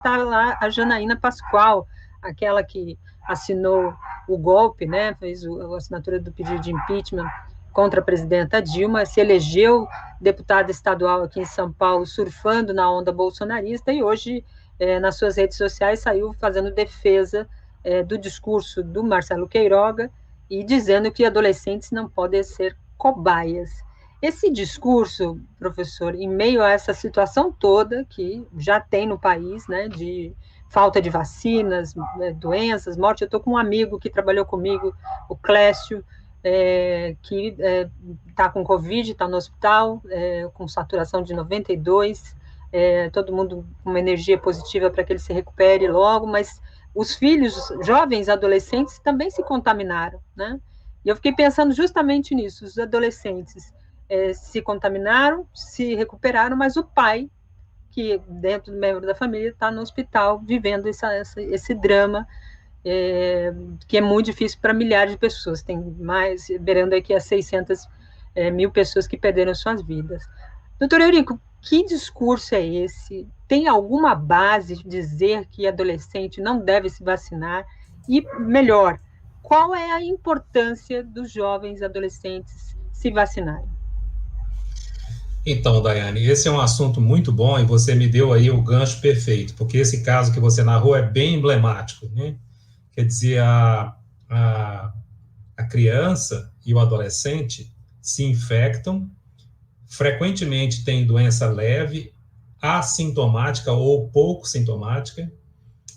está lá a Janaína Pascoal, aquela que assinou o golpe, né, fez a assinatura do pedido de impeachment contra a presidenta Dilma, se elegeu deputada estadual aqui em São Paulo, surfando na onda bolsonarista, e hoje, nas suas redes sociais, saiu fazendo defesa do discurso do Marcelo Queiroga e dizendo que adolescentes não podem ser cobaias. Esse discurso, professor, em meio a essa situação toda que já tem no país, né, de falta de vacinas, doenças, morte, eu estou com um amigo que trabalhou comigo, o Clécio, que está com Covid, está no hospital, com saturação de 92, todo mundo com uma energia positiva para que ele se recupere logo, mas os filhos, jovens, adolescentes, também se contaminaram, né? E eu fiquei pensando justamente nisso, os adolescentes se contaminaram, se recuperaram, mas o pai, que dentro do membro da família, está no hospital, vivendo esse drama, que é muito difícil para milhares de pessoas, tem mais, beirando aqui as 600 mil pessoas que perderam suas vidas. Doutor Eurico, que discurso é esse? Tem alguma base de dizer que adolescente não deve se vacinar? E, melhor, qual é a importância dos jovens adolescentes se vacinarem? Então, Daiane, esse é um assunto muito bom e você me deu aí o gancho perfeito, porque esse caso que você narrou é bem emblemático, né? Quer dizer, a criança e o adolescente se infectam, frequentemente têm doença leve, assintomática ou pouco sintomática,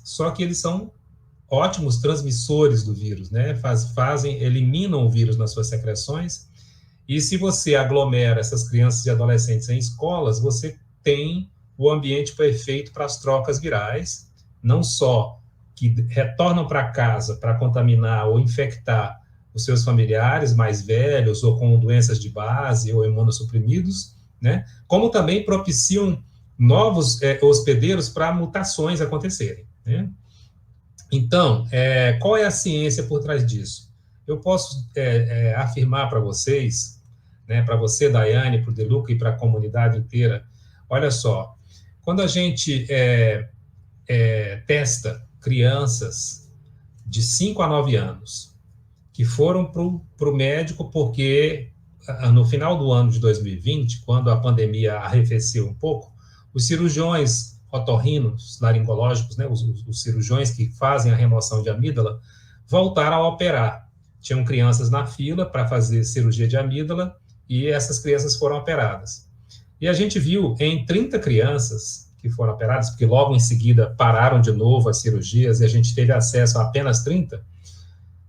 só que eles são ótimos transmissores do vírus, né? Eliminam o vírus nas suas secreções, e se você aglomera essas crianças e adolescentes em escolas, você tem o ambiente perfeito para as trocas virais, não só que retornam para casa para contaminar ou infectar os seus familiares mais velhos ou com doenças de base ou imunossuprimidos, né? Como também propiciam novos hospedeiros para mutações acontecerem, né? Então, qual é a ciência por trás disso? Eu posso afirmar para vocês, né, para você, Daiane, para o Deluca e para a comunidade inteira, olha só, quando a gente testa crianças de 5 a 9 anos que foram para o médico porque no final do ano de 2020, quando a pandemia arrefeceu um pouco, os cirurgiões otorrinos, laringológicos, né, os cirurgiões que fazem a remoção de amígdala, voltaram a operar. Tinham crianças na fila para fazer cirurgia de amígdala e essas crianças foram operadas. E a gente viu em 30 crianças que foram operadas, porque logo em seguida pararam de novo as cirurgias e a gente teve acesso a apenas 30,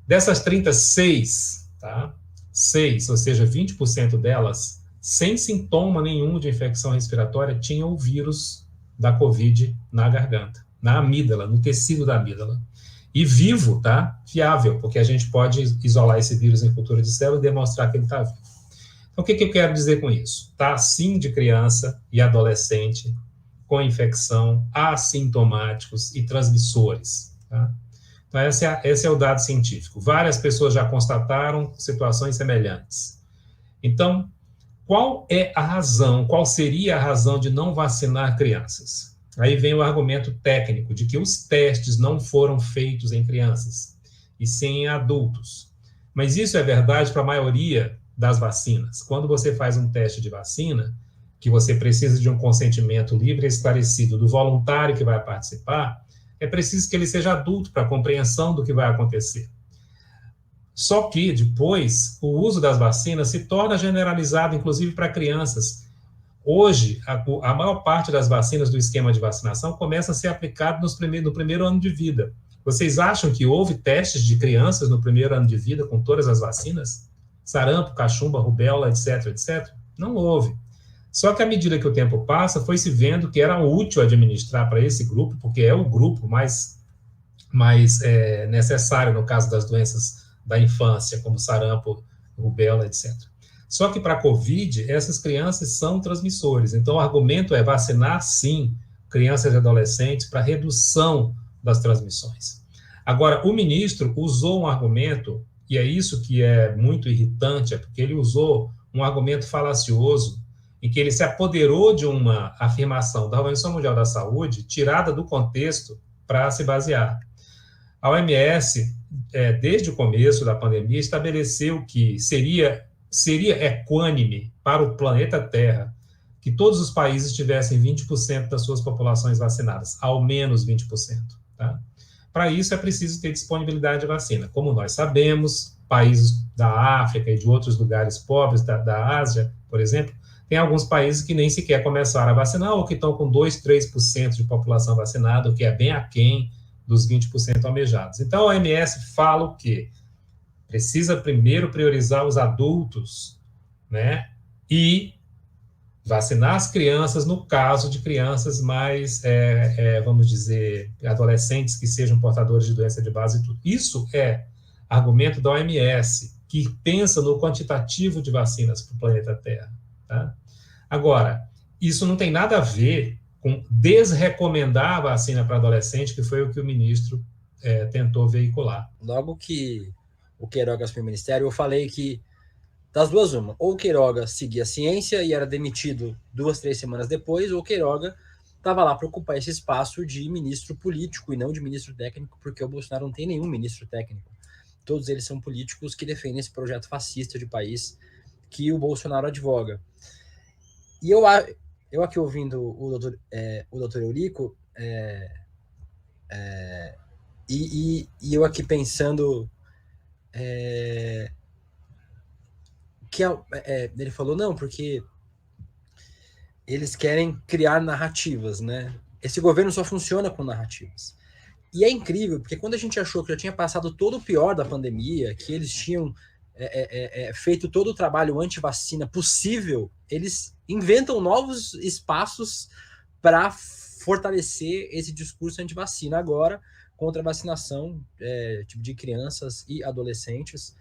dessas 30, 6, tá? 6, ou seja, 20% delas, sem sintoma nenhum de infecção respiratória, tinham o vírus da Covid na garganta, na amígdala, no tecido da amígdala. E vivo, tá? Viável, porque a gente pode isolar esse vírus em cultura de célula e demonstrar que ele está vivo. Então, o que eu quero dizer com isso? Tá, sim, de criança e adolescente com infecção, assintomáticos e transmissores, tá? Então, esse é o dado científico. Várias pessoas já constataram situações semelhantes. Então, qual é a razão, qual seria a razão de não vacinar crianças? Aí vem o argumento técnico de que os testes não foram feitos em crianças, e sim em adultos. Mas isso é verdade para a maioria das vacinas. Quando você faz um teste de vacina, que você precisa de um consentimento livre e esclarecido do voluntário que vai participar, é preciso que ele seja adulto para a compreensão do que vai acontecer. Só que, depois, o uso das vacinas se torna generalizado, inclusive para crianças. Hoje, a maior parte das vacinas do esquema de vacinação começa a ser aplicado no primeiro ano de vida. Vocês acham que houve testes de crianças no primeiro ano de vida com todas as vacinas? Sarampo, cachumba, rubéola, etc., etc.? Não houve. Só que à medida que o tempo passa, foi se vendo que era útil administrar para esse grupo, porque é o grupo mais necessário no caso das doenças da infância, como sarampo, rubéola, etc. Só que para a Covid, essas crianças são transmissores. Então, o argumento é vacinar, sim, crianças e adolescentes para redução das transmissões. Agora, o ministro usou um argumento, e é isso que é muito irritante, é porque ele usou um argumento falacioso, em que ele se apoderou de uma afirmação da Organização Mundial da Saúde, tirada do contexto para se basear. A OMS, desde o começo da pandemia, estabeleceu que seria equânime para o planeta Terra que todos os países tivessem 20% das suas populações vacinadas, ao menos 20%. Tá? Para isso, é preciso ter disponibilidade de vacina. Como nós sabemos, países da África e de outros lugares pobres, da Ásia, por exemplo, tem alguns países que nem sequer começaram a vacinar ou que estão com 2%, 3% de população vacinada, o que é bem aquém dos 20% almejados. Então, a OMS fala o quê? Precisa primeiro priorizar os adultos, né? E vacinar as crianças, no caso de crianças mais, vamos dizer, adolescentes que sejam portadores de doença de base e tudo. Isso é argumento da OMS, que pensa no quantitativo de vacinas para o planeta Terra. Tá? Agora, isso não tem nada a ver com desrecomendar a vacina para adolescente, que foi o que o ministro tentou veicular. Logo que o Queiroga assumiu o ministério, eu falei que das duas uma, ou o Queiroga seguia a ciência e era demitido 2, 3 semanas depois, ou o Queiroga estava lá para ocupar esse espaço de ministro político e não de ministro técnico, porque o Bolsonaro não tem nenhum ministro técnico. Todos eles são políticos que defendem esse projeto fascista de país que o Bolsonaro advoga. E eu aqui ouvindo o doutor Eurico, e eu aqui pensando que ele falou, não, porque eles querem criar narrativas, né? Esse governo só funciona com narrativas. E é incrível, porque quando a gente achou que já tinha passado todo o pior da pandemia, que eles tinham feito todo o trabalho anti-vacina possível, eles inventam novos espaços para fortalecer esse discurso anti-vacina agora, contra a vacinação tipo de crianças e adolescentes.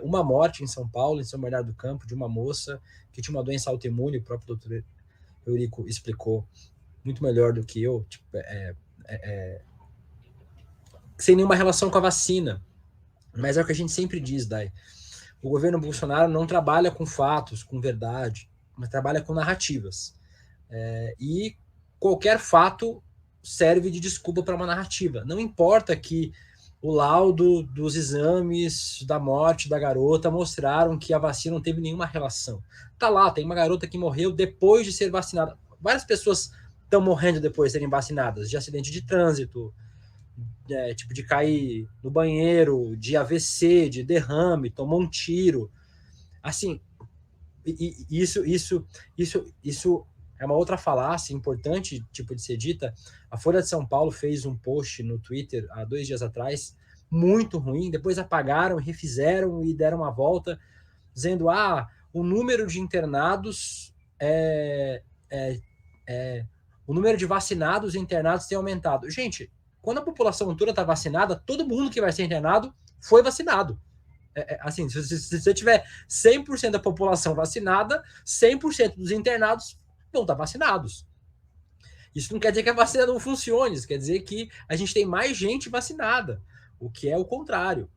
Uma morte em São Paulo, em São Bernardo do Campo, de uma moça que tinha uma doença autoimune, o próprio doutor Eurico explicou muito melhor do que eu, tipo, sem nenhuma relação com a vacina. Mas é o que a gente sempre diz, Dai. O governo Bolsonaro não trabalha com fatos, com verdade, mas trabalha com narrativas. E qualquer fato serve de desculpa para uma narrativa. Não importa que o laudo dos exames da morte da garota mostraram que a vacina não teve nenhuma relação. Tá lá, tem uma garota que morreu depois de ser vacinada. Várias pessoas estão morrendo depois de serem vacinadas, de acidente de trânsito, tipo de cair no banheiro, de AVC, de derrame, tomou um tiro. Assim, isso é uma outra falácia importante, tipo, de ser dita. A Folha de São Paulo fez um post no Twitter há 2 dias atrás, muito ruim, depois apagaram, refizeram e deram uma volta, dizendo, o número de internados, o número de vacinados e internados tem aumentado. Gente, quando a população toda está vacinada, todo mundo que vai ser internado foi vacinado. Assim, se você tiver 100% da população vacinada, 100% dos internados vão estar vacinados. Isso não quer dizer que a vacina não funcione, isso quer dizer que a gente tem mais gente vacinada, o que é o contrário.